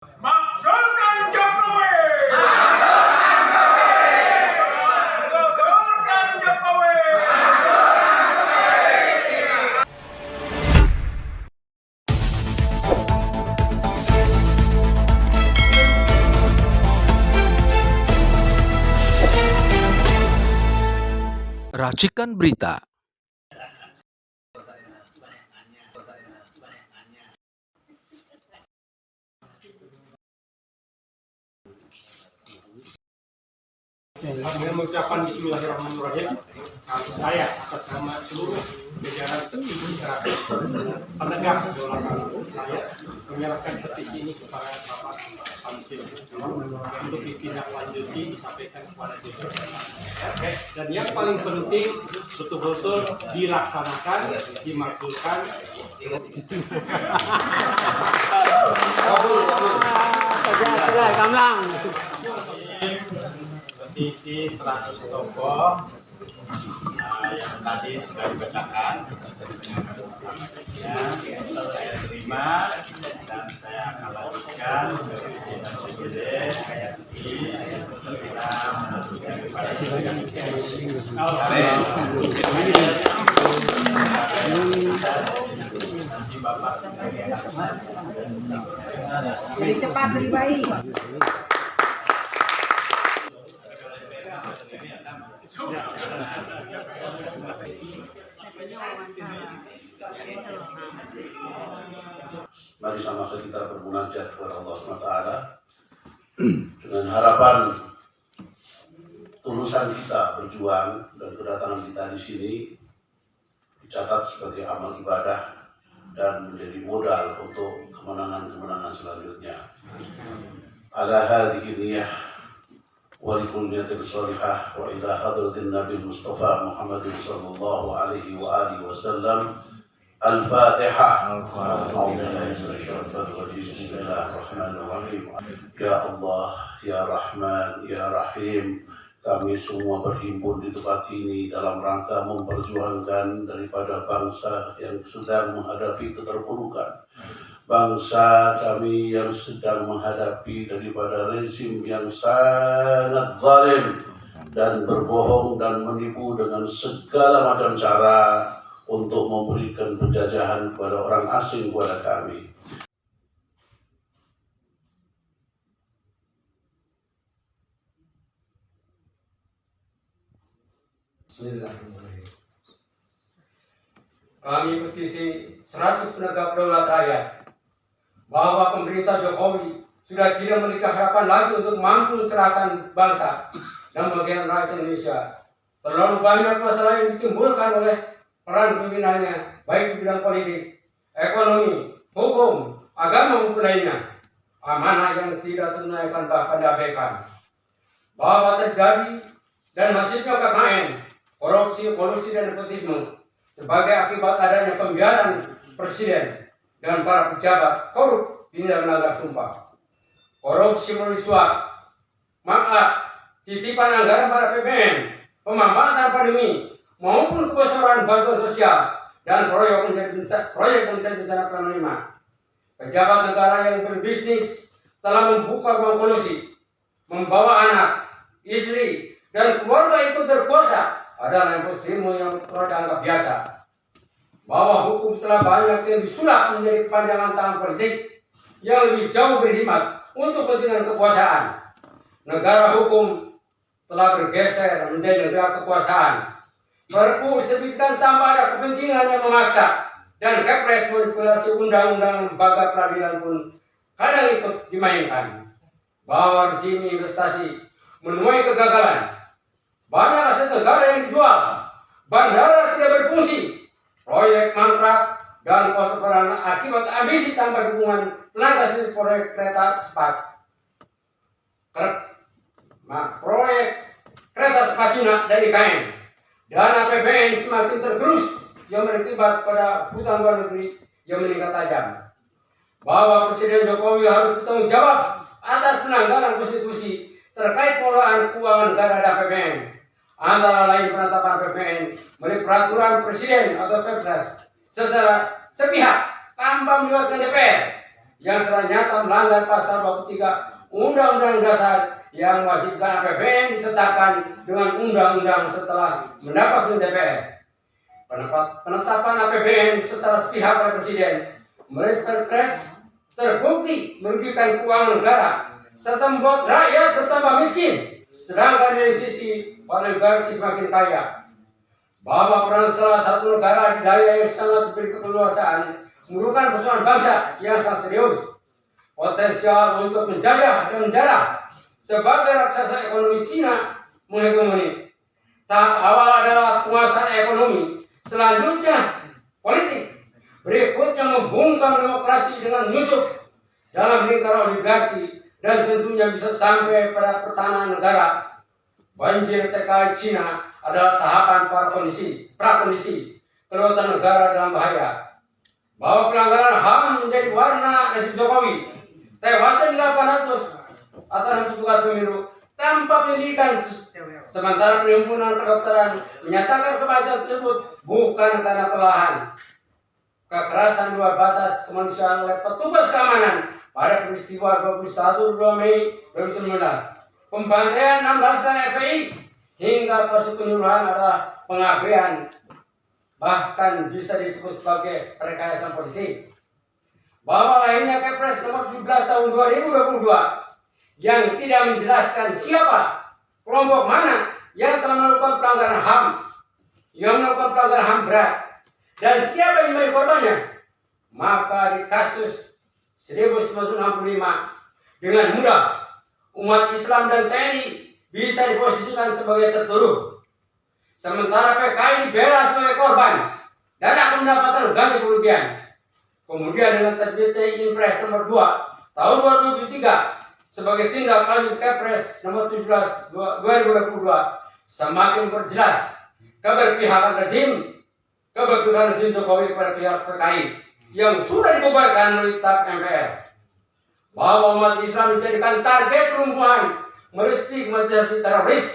Makzulkan Jokowi! Makzulkan Jokowi! Racikan berita. Dengan mengucapkan Bismillahirrahmanirrahim, saya atas nama seluruh jajaran tertinggi penegak kedaulatan saya menyerahkan petisi ini kepada Bapak Pansil untuk ditindaklanjuti disampaikan kepada DPR. Dan yang paling penting betul-betul dilaksanakan, dimakbulkan. Petisi 100 tokoh yang tadi sudah dibacakan, ya, saya terima dan saya akan lanjutkan DPD kayak ini kita melanjutkan kepada nanti Bapak lebih cepat lebih baik. Mari sama-sama kita bermunajat kepada Allah SWT dengan harapan tulusan kita berjuang dan kedatangan kita di sini dicatat sebagai amal ibadah dan menjadi modal untuk kemenangan-kemenangan selanjutnya. Ala hadhihi niyah wa likul niyatin shalihah wa ila hadratin Nabi Mustafa Muhammadin sallallahu alaihi wa alihi wasallam. Al-Fatihah. Bismillahirrahmanirrahim. Ya Allah, Ya Rahman, Ya Rahim, kami semua berhimpun di tempat ini dalam rangka memperjuangkan daripada bangsa yang sedang menghadapi keterpurukan. Bangsa kami yang sedang menghadapi daripada rezim yang sangat zalim dan berbohong dan menipu dengan segala macam cara untuk memberikan penjajahan kepada orang asing kepada kami. Bismillahirrahmanirrahim. Kami petisi 100 penegak daulat rakyat bahwa pemerintah Jokowi sudah tidak memiliki harapan lagi untuk mampu mencerahkan bangsa dan bagian rakyat Indonesia. Terlalu banyak masalah yang ditimbulkan oleh peran pimpinannya, baik di bidang politik, ekonomi, hukum, agama maupun lainnya. Amanah yang tidak tunaikan bahkan diabaikan. Bahwa terjadi dan masifnya KKN, korupsi, kolusi, dan nepotisme sebagai akibat adanya pembiaran presiden dan para pejabat korup hingga melanggar sumpah. Korupsi melalui suap, makar, titipan anggaran para PBN, pemanfaatan pandemi, maupun kebocoran bantuan sosial dan proyek menjadi bencana penerima. Pejabat negara yang berbisnis telah membuka ruang kolusi, membawa anak, istri, dan keluarga ikut berkuasa adalah imposisimu yang telah dianggap biasa. Bahwa hukum telah banyak yang disulap menjadi kepanjangan tangan politik yang lebih jauh berkhidmat untuk kepentingan kekuasaan. Negara hukum telah bergeser menjadi negara kekuasaan. Perpu disebutkan tanpa ada kepentingan yang memaksa, dan Kepres manipulasi undang-undang lembaga peradilan pun kadang ikut dimainkan. Bahwa rezim investasi menuai kegagalan, banyak aset negara yang dijual, bandara tidak berfungsi, proyek mangkrak, dan kos-kosan akibat ambisi tanpa dukungan tenaga sendiri proyek kereta cepat. Proyek kereta cepat Cina dan IKN. Dana APBN semakin tergerus yang berakibat pada hutang luar negeri yang meningkat tajam. Bahwa Presiden Jokowi harus bertanggung jawab atas pelanggaran konstitusi terkait pengelolaan keuangan negara dan APBN. Antara lain penetapan APBN melalui peraturan Presiden atau Kepres secara sepihak tanpa melibatkan DPR yang secara nyata melanggar pasal 23 Undang-Undang Dasar yang mewajibkan APBN ditetapkan dengan undang-undang setelah mendapat persetujuan DPR. Penetapan APBN secara sepihak oleh Presiden melalui Perpres terbukti merugikan keuangan negara serta membuat rakyat bertambah miskin, sedangkan dari sisi oligarki semakin kaya. Bahwa peran salah satu negara di daya yang sangat diberi keleluasaan merupakan persoalan bangsa yang sangat serius, potensial untuk menjajah dan menjarah. Sebagai raksasa ekonomi Cina menghegemoni. Tahap awal adalah penguasaan ekonomi, selanjutnya politik, berikutnya membungkam demokrasi dengan menyusup dalam lingkaran oligarki, dan tentunya bisa sampai pada pertahanan negara. Banjir TKI Cina adalah tahapan prakondisi kedaulatan negara dalam bahaya. Bahwa pelanggaran HAM menjadi warna rezim Jokowi, tewasnya 800 atas petugas pemilu tanpa pendidikan, sementara perhimpunan kedokteran menyatakan kematian tersebut bukan karena kelelahan. Kekerasan luar batas kemanusiaan oleh petugas keamanan pada peristiwa 21 Mei 2019, pembantaian 16 dan FPI hingga kasus penyuluhan adalah pengabaian, bahkan bisa disebut sebagai rekayasa polisi. Bahwa lahirnya Kepres nomor 17 tahun 2022 yang tidak menjelaskan siapa, kelompok mana yang telah melakukan pelanggaran HAM, yang melakukan pelanggaran HAM berat, dan siapa yang menjadi korbannya, maka di kasus 1965 dengan mudah umat Islam dan TNI bisa diposisikan sebagai tertuduh, sementara PKI dibela sebagai korban dan akan mendapatkan ganti kerugian. Kemudian dengan terbitnya Impres nomor 2 tahun 2023 sebagai tindak lanjut Kepres nomor 17 2022 semakin berjelas keberpihakan rezim Jokowi kepada pihak PKI yang sudah dibubarkan melalui TAP MPR. Bahwa umat Islam dijadikan target perumuhan, menstigmatisasi teroris,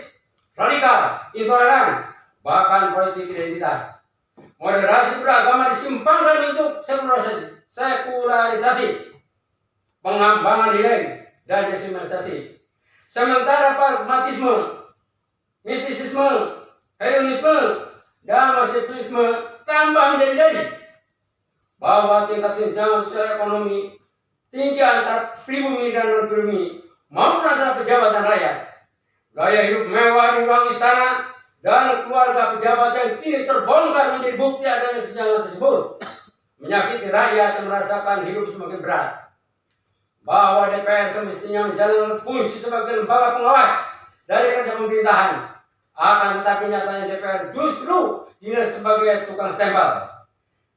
radikal, intoleran, bahkan politik identitas. Moderasi beragama disimpangkan untuk sekularisasi, pengambangan nilai, dan diskriminasi. Sementara pragmatisme, mistisisme, hedonisme, dan marxisme tambah menjadi-jadi. Bahwa tingkat senjang sosial ekonomi tinggi antara pribumi dan non-pribumi maupun antara pejabat dan rakyat. Gaya hidup mewah di ruang istana dan keluarga pejabat yang kini terbongkar menjadi bukti adanya senjata tersebut menyakiti rakyat yang merasakan hidup semakin berat. Bahwa DPR semestinya menjalankan fungsi sebagai lembaga pengawas dari kerja pemerintahan, akan tetapi nyatanya DPR justru dinilai sebagai tukang stempel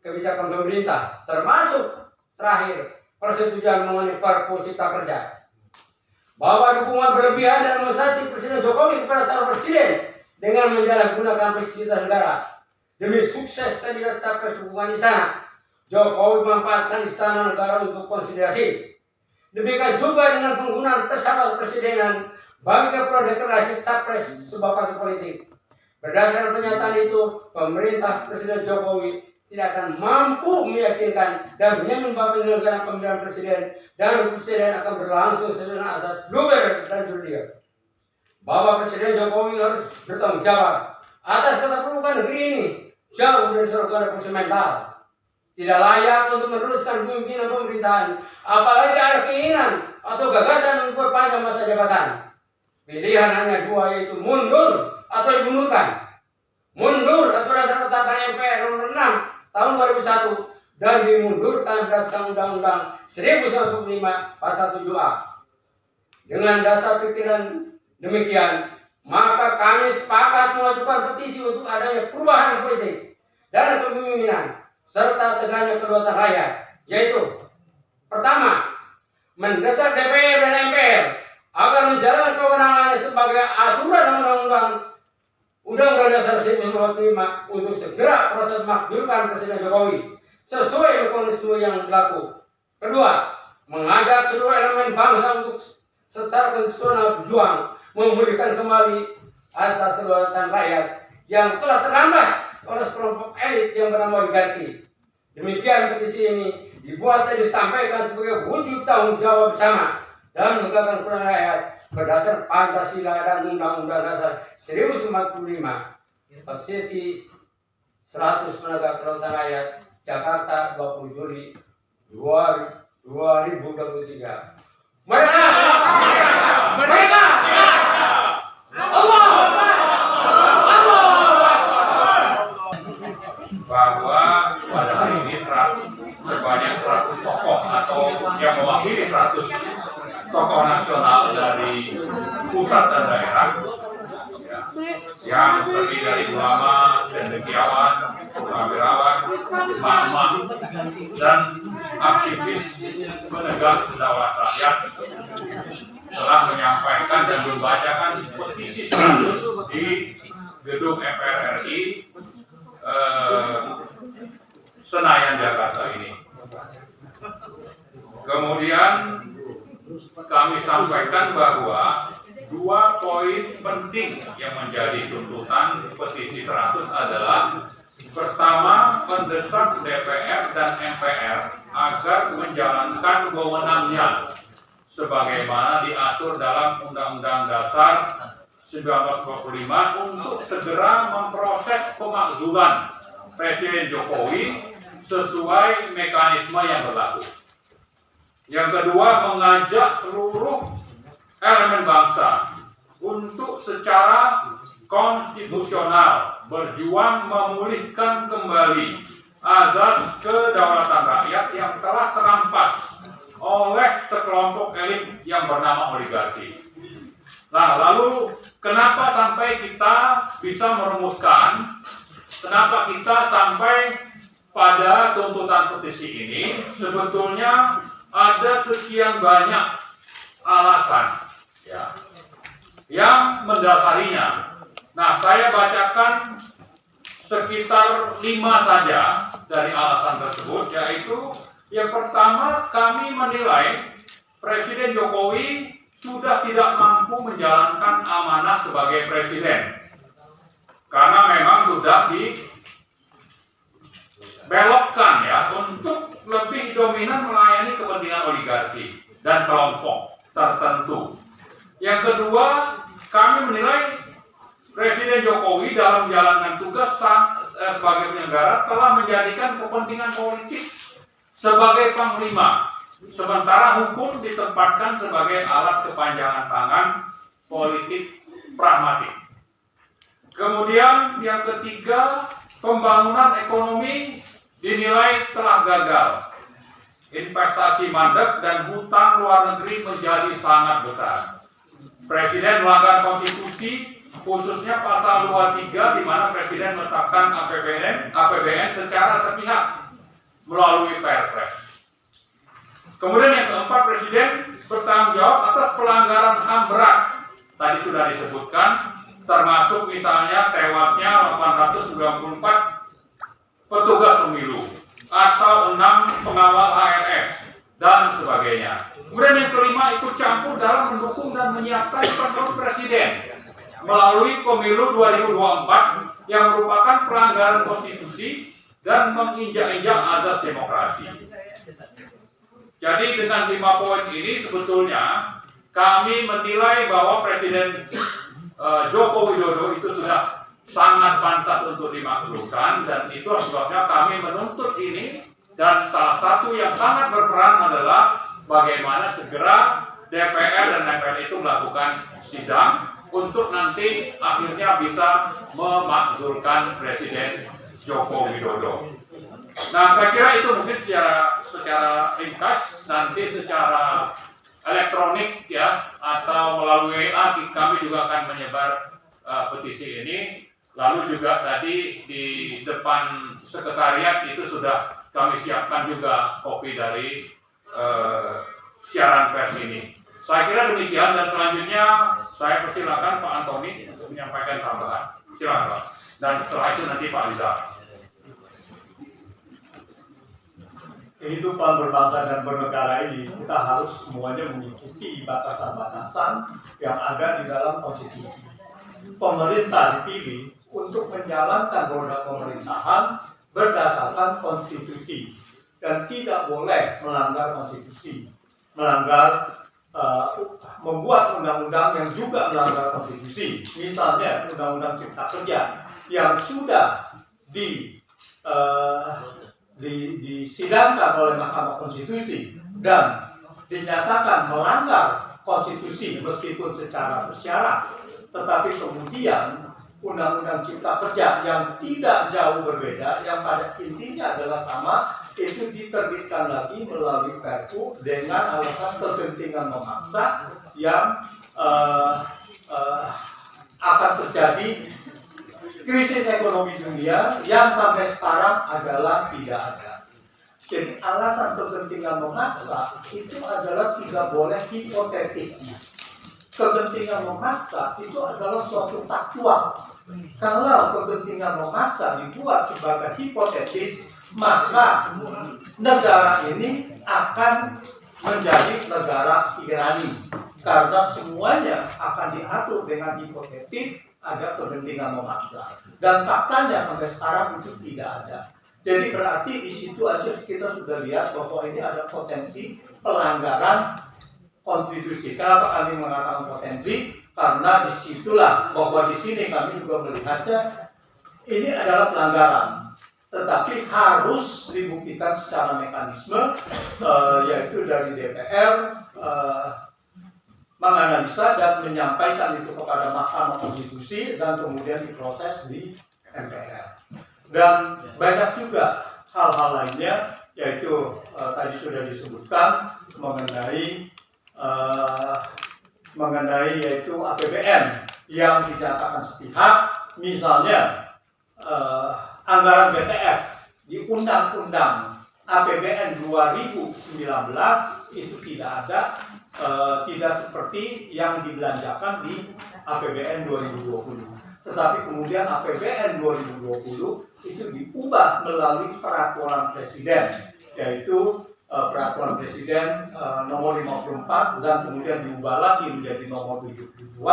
kebijakan pemerintah, termasuk terakhir persetujuan mengenai Perpu Cipta Kerja. Bahwa dukungan berlebihan dan mensati Presiden Jokowi kepada calon presiden dengan menjalankan fasilitas negara demi sukses kandidat capres dukungan istana, Jokowi memanfaatkan istana negara untuk konsiderasi. Demikian juga dengan penggunaan pesawat presidenan bagi keperluan deklarasi capres sebuah partai politik. Berdasarkan pernyataan itu, pemerintah Presiden Jokowi tidak akan mampu meyakinkan dan menjamin bahwa penyelenggaraan pemilihan presiden dan presiden akan berlangsung sesuai asas luber dan jurdil. Bahwa Presiden Jokowi harus bertanggung jawab atas keterpurukan negeri ini jauh dari seluruh fungsi mental. Tidak layak untuk meneruskan pemimpinan pemerintahan, apalagi ada keinginan atau gagasan untuk perpanjang masa jabatan. Pilihan hanya dua, yaitu mundur atau dimundurkan. Mundur atau berdasarkan ketetapan MPR nomor 6 tahun 2001 dan dimundurkan berdasarkan Undang-Undang 1945 pasal 7A. Dengan dasar pikiran demikian, maka kami sepakat mengajukan petisi untuk adanya perubahan politik dan kepemimpinan serta tegaknya kedaulatan rakyat, yaitu pertama, mendesak DPR dan MPR agar menjalankan kewenangannya sebagai aturan Undang-Undang Dasar 1945 untuk segera proses makzulkan Presiden Jokowi sesuai mekanisme yang berlaku. Kedua, mengajak seluruh elemen bangsa untuk secara konstitusional berjuang memulihkan kembali asas kedaulatan rakyat yang telah terlambat oleh sekelompok elit yang bernama oligarki. Demikian petisi ini dibuat dan disampaikan sebagai wujud tanggung jawab bersama dalam menegakkan kedaulatan rakyat berdasar Pancasila dan Undang-Undang Dasar 1945. Sesi 100 penegak kedaulatan rakyat Jakarta 20 Juli 2023. Merdeka! Merdeka! Bahwa pada hari ini sebanyak 100 tokoh atau yang mewakili 100 tokoh nasional dari pusat dan daerah yang terdiri dari ulama, cendekiawan, purnawirawan, emak-emak, dan aktivis penegak kedaulatan rakyat telah menyampaikan dan membacakan petisi 100 di gedung MPR RI Senayan Jakarta ini. Kemudian kami sampaikan bahwa 2 poin penting yang menjadi tuntutan petisi 100 adalah pertama, mendesak DPR dan MPR agar menjalankan wewenangnya sebagaimana diatur dalam Undang-Undang Dasar 1945 untuk segera memproses pemakzulan Presiden Jokowi sesuai mekanisme yang berlaku. Yang kedua, mengajak seluruh elemen bangsa untuk secara konstitusional berjuang memulihkan kembali azas kedaulatan rakyat yang telah terampas oleh sekelompok elit yang bernama oligarki. Nah, lalu kenapa sampai kita bisa merumuskan, kenapa kita sampai pada tuntutan petisi ini? Sebetulnya ada sekian banyak alasan ya, yang mendasarinya. Nah, saya bacakan sekitar 5 saja dari alasan tersebut, yaitu yang pertama, kami menilai Presiden Jokowi sudah tidak mampu menjalankan amanah sebagai presiden karena memang sudah dibelokkan ya untuk lebih dominan melayani kepentingan oligarki dan kelompok tertentu. Yang kedua, kami menilai Presiden Jokowi dalam menjalankan tugas sebagai penyelenggara telah menjadikan kepentingan politik sebagai panglima, sementara hukum ditempatkan sebagai alat kepanjangan tangan politik pragmatik. Kemudian yang ketiga, pembangunan ekonomi dinilai telah gagal. Investasi mandek dan hutang luar negeri menjadi sangat besar. Presiden melanggar konstitusi, khususnya pasal 23 di mana Presiden menetapkan APBN secara sepihak melalui Perpres. Kemudian yang keempat, Presiden bertanggung jawab atas pelanggaran HAM berat. Tadi sudah disebutkan, termasuk misalnya tewasnya 894 petugas pemilu atau 6 pengawal HRS dan sebagainya. Kemudian yang kelima, ikut campur dalam mendukung dan menyiapkan penerus Presiden melalui pemilu 2024 yang merupakan pelanggaran konstitusi dan menginjak-injak azas demokrasi. Jadi dengan 5 poin ini sebetulnya kami menilai bahwa Presiden Joko Widodo itu sudah sangat pantas untuk dimakzulkan, dan itu sebabnya kami menuntut ini. Dan salah satu yang sangat berperan adalah bagaimana segera DPR dan MPR itu melakukan sidang untuk nanti akhirnya bisa memakzulkan Presiden Joko Widodo. Nah, saya kira itu mungkin secara ringkas. Nanti secara elektronik ya atau melalui WA kami juga akan menyebar petisi ini. Lalu juga tadi di depan sekretariat itu sudah kami siapkan juga kopi dari siaran pers ini. Saya kira demikian, dan selanjutnya saya persilakan Pak Antoni untuk menyampaikan tambahan. Silakan Pak. Dan setelah itu nanti Pak Rizal. Kehidupan berbangsa dan bernegara ini kita harus semuanya mengikuti batasan-batasan yang ada di dalam konstitusi. Pemerintah dipilih untuk menjalankan roda pemerintahan berdasarkan konstitusi dan tidak boleh melanggar konstitusi, membuat undang-undang yang juga melanggar konstitusi. Misalnya undang-undang Cipta Kerja yang sudah disidangkan oleh Mahkamah Konstitusi dan dinyatakan melanggar konstitusi meskipun secara bersyarat, tetapi kemudian Undang-Undang Cipta Kerja yang tidak jauh berbeda, yang pada intinya adalah sama, itu diterbitkan lagi melalui Perpu dengan alasan kegentingan memaksa yang akan terjadi krisis ekonomi dunia yang sampai sekarang adalah tidak ada. Jadi alasan kegentingan memaksa itu adalah tidak boleh hipotetis. Kegentingan memaksa itu adalah suatu faktual. Kalau kegentingan memaksa dibuat sebagai hipotetis, maka negara ini akan menjadi negara tirani. Karena semuanya akan diatur dengan hipotetis, ada kegentingan memaksa. Dan faktanya sampai sekarang itu tidak ada. Jadi berarti di situ aja kita sudah lihat bahwa ini ada potensi pelanggaran konstitusi. Kenapa kami mengatakan potensi? Karena disitulah bahwa di sini kami juga melihatnya ini adalah pelanggaran, tetapi harus dibuktikan secara mekanisme, yaitu dari DPR menganalisa dan menyampaikan itu kepada Mahkamah Konstitusi dan kemudian diproses di MPR. Dan banyak juga hal-hal lainnya, yaitu tadi sudah disebutkan mengenai yaitu APBN yang dinyatakan sepihak, misalnya anggaran BTS di Undang-Undang APBN 2019 itu tidak ada, tidak seperti yang dibelanjakan di APBN 2020. Tetapi kemudian APBN 2020 itu diubah melalui peraturan presiden, yaitu peraturan presiden nomor 54 dan kemudian diubah lagi menjadi nomor 72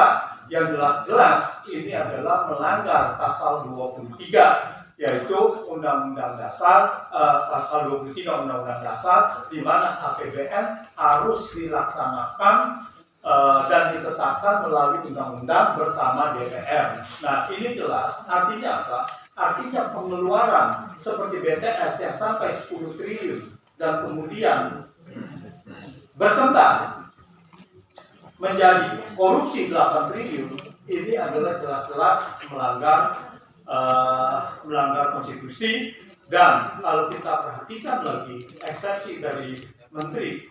yang jelas-jelas ini adalah melanggar pasal 23, yaitu Undang-Undang Dasar, pasal 23 Undang-Undang Dasar, di mana APBN harus dilaksanakan dan ditetapkan melalui undang-undang bersama DPR. Nah, ini jelas. Artinya apa? Artinya pengeluaran seperti BTS yang sampai 10 triliun dan kemudian berkembang menjadi korupsi 8 triliun, ini adalah jelas-jelas melanggar konstitusi. Dan kalau kita perhatikan lagi eksepsi dari Menteri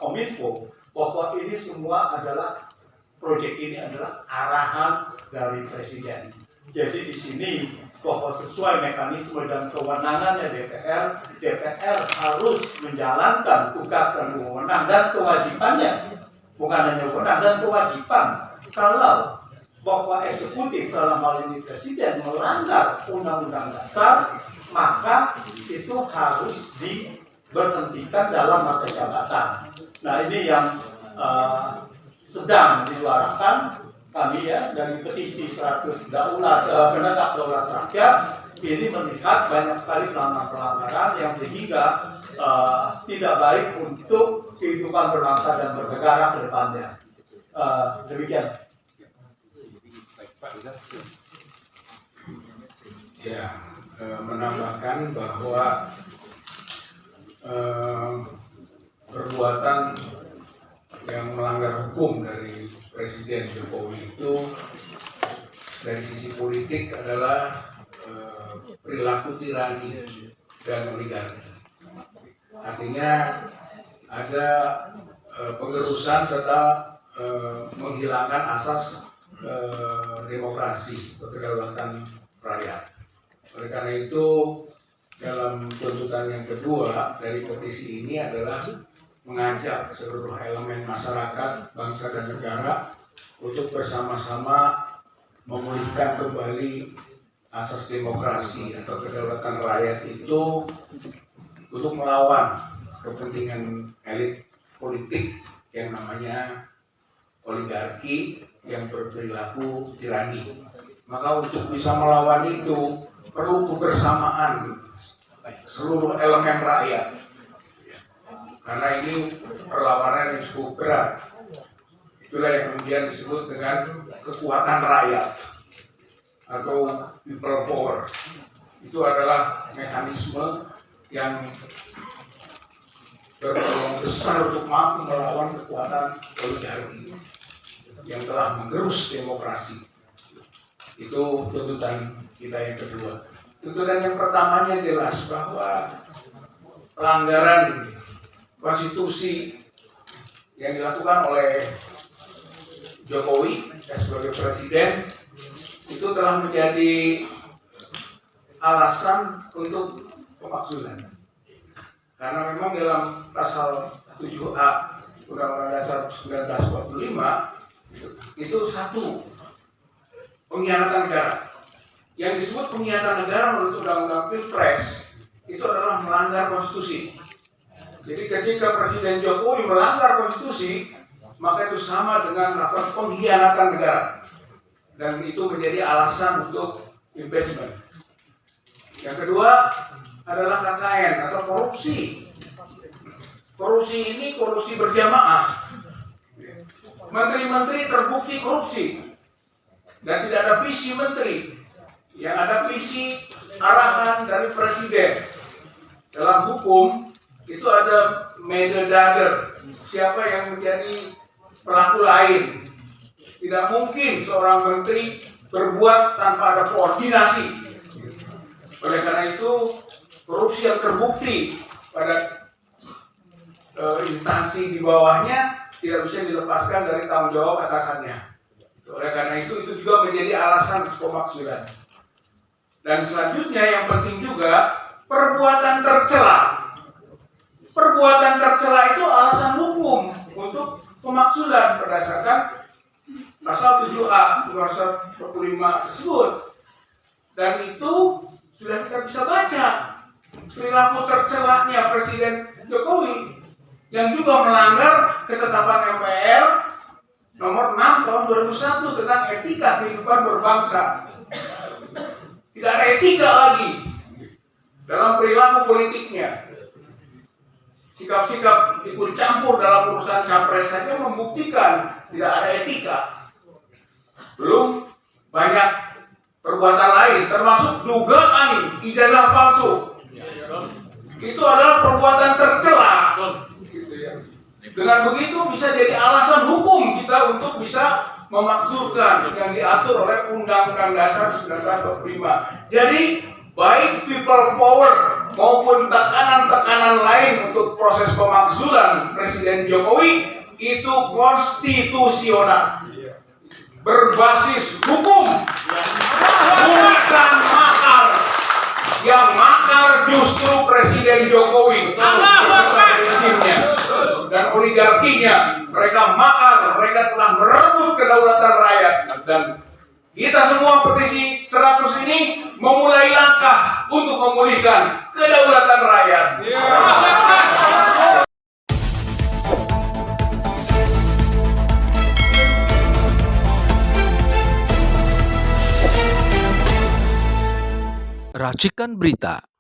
Kominfo bahwa ini semua adalah proyek ini adalah arahan dari Presiden. Jadi di sini bahwa sesuai mekanisme dan kewenangannya DPR harus menjalankan tugas dan wewenang dan kewajibannya, bukan hanya wewenang dan kewajiban. Kalau bahwa eksekutif dalam hal ini Presiden melanggar Undang-Undang Dasar, maka itu harus diberhentikan dalam masa jabatan. Nah, ini yang sedang disuarakan kami ya dari petisi 100 penegak daulat rakyat. Ini melihat banyak sekali pelanggaran yang sehingga tidak baik untuk kehidupan berbangsa dan bernegara ke depannya. Demikian. Ya, menambahkan bahwa perbuatan yang melanggar hukum dari Presiden Jokowi itu dari sisi politik adalah perilaku tirani dan oligarki. Artinya ada pengerusan serta menghilangkan asas demokrasi atau kedaulatan rakyat. Oleh karena itu, dalam tuntutan yang kedua dari petisi ini adalah mengajak seluruh elemen masyarakat, bangsa dan negara untuk bersama-sama memulihkan kembali asas demokrasi atau kedaulatan rakyat itu untuk melawan kepentingan elit politik yang namanya oligarki yang berperilaku tirani. Maka untuk bisa melawan itu perlu kebersamaan seluruh elemen rakyat karena ini perlawanan yang cukup berat. Itulah yang kemudian disebut dengan kekuatan rakyat atau people power. Itu adalah mekanisme yang berpeluang besar untuk mampu melawan kekuatan oligarki yang telah menggerus demokrasi. Itu tuntutan kita yang kedua. Tuntutan yang pertamanya jelas bahwa pelanggaran konstitusi yang dilakukan oleh Jokowi sebagai presiden itu telah menjadi alasan untuk pemakzulan. Karena memang dalam pasal 7A Undang-Undang Dasar 1945 itu satu, pengkhianatan negara. Yang disebut pengkhianatan negara menurut Undang-Undang Pilpres itu adalah melanggar konstitusi. Jadi ketika Presiden Jokowi melanggar konstitusi, maka itu sama dengan melakukan pengkhianatan negara. Dan itu menjadi alasan untuk impeachment. Yang kedua adalah KKN atau korupsi. Korupsi ini korupsi berjamaah. Menteri-menteri terbukti korupsi dan tidak ada visi menteri. Yang ada visi arahan dari presiden. Dalam hukum itu ada mededagger, siapa yang menjadi pelaku lain. Tidak mungkin seorang menteri berbuat tanpa ada koordinasi. Oleh karena itu, korupsi yang terbukti pada instansi di bawahnya tidak bisa dilepaskan dari tanggung jawab atasannya. Oleh karena itu juga menjadi alasan pemakzulan. Dan selanjutnya yang penting juga perbuatan tercela. Perbuatan tercela itu alasan hukum untuk pemakzulan berdasarkan pasal 7A Undang-Undang 45 tersebut. Dan itu sudah kita bisa baca perilaku tercelanya Presiden Jokowi yang juga melanggar ketetapan MPR nomor 6 tahun 2001 tentang etika kehidupan berbangsa. Tidak ada etika lagi dalam perilaku politiknya. Sikap-sikap ikut campur dalam urusan capres saja membuktikan tidak ada etika. Belum banyak perbuatan lain, termasuk dugaan ijazah palsu. Itu adalah perbuatan tercela. Dengan begitu bisa jadi alasan hukum kita untuk bisa memakzulkan yang diatur oleh Undang-Undang Dasar 1945. Jadi baik people power maupun tekanan-tekanan lain untuk proses pemakzulan Presiden Jokowi itu konstitusional, berbasis hukum, bukan makar. Yang makar justru Presiden Jokowi dan oligarkinya. Mereka makar, mereka telah merebut kedaulatan rakyat. Dan kita semua petisi 100 ini memulai langkah untuk memulihkan kedaulatan rakyat. Racikan Berita